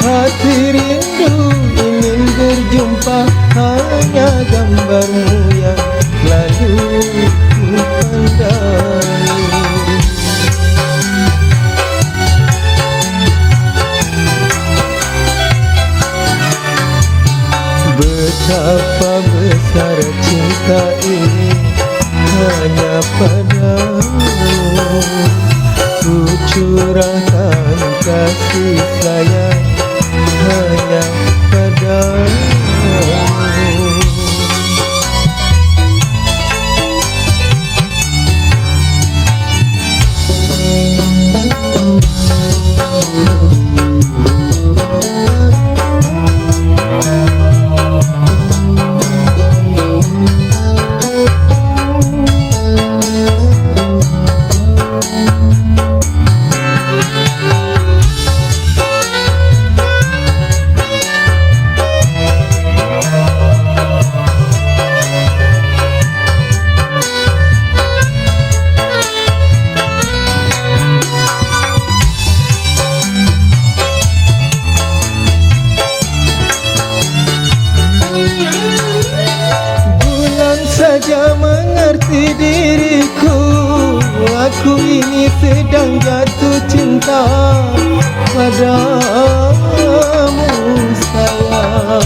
Hati rindu ingin berjumpa, hanya gambarmu yang lalu ku pandang. Betapa besar cinta ini hanya padamu. Ku curahkan kasih sayang hanya padamu. Saja mengerti diriku, aku ini sedang jatuh cinta padamu sayang.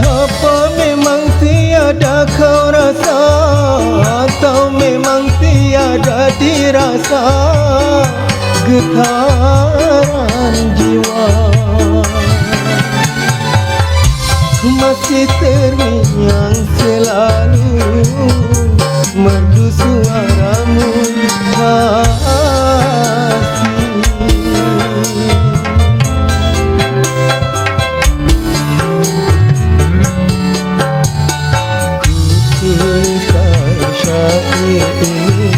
Apa memang tiada kau rasa, atau memang tiada dirasa getaran jiwa? Masih terngiang selalu merdu suaramu kasih. Ku tuliskan syair ini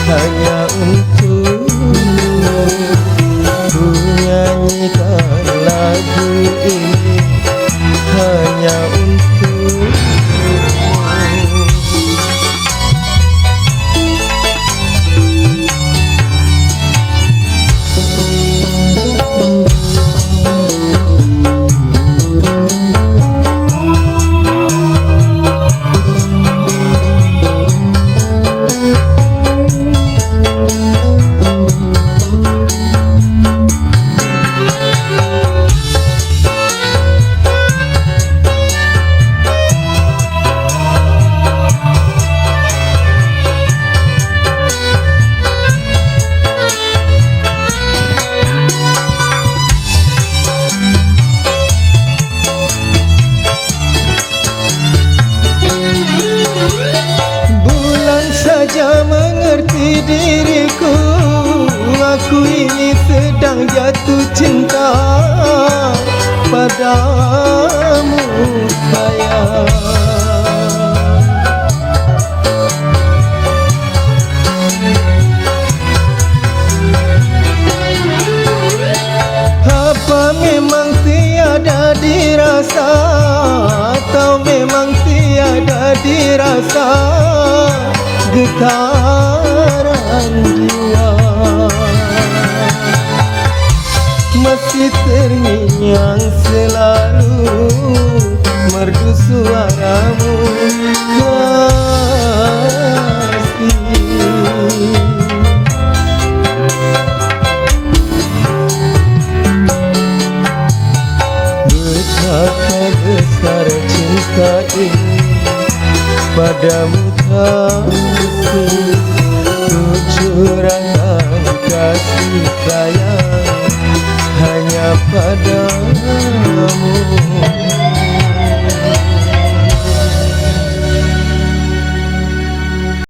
hanya untukmu, ku nyanyikan lagu ini hanya untukmu. Saja mengerti diriku, aku ini sedang jatuh cinta padamu sayang. Apa memang tiada dirasa, atau memang tiada dirasa getaran jiwa? Masih terngiang selalu merdu suaramu kasih. Betapa besar cinta ini padamu kasih. Ku curahkan kasih sayang hanya padamu.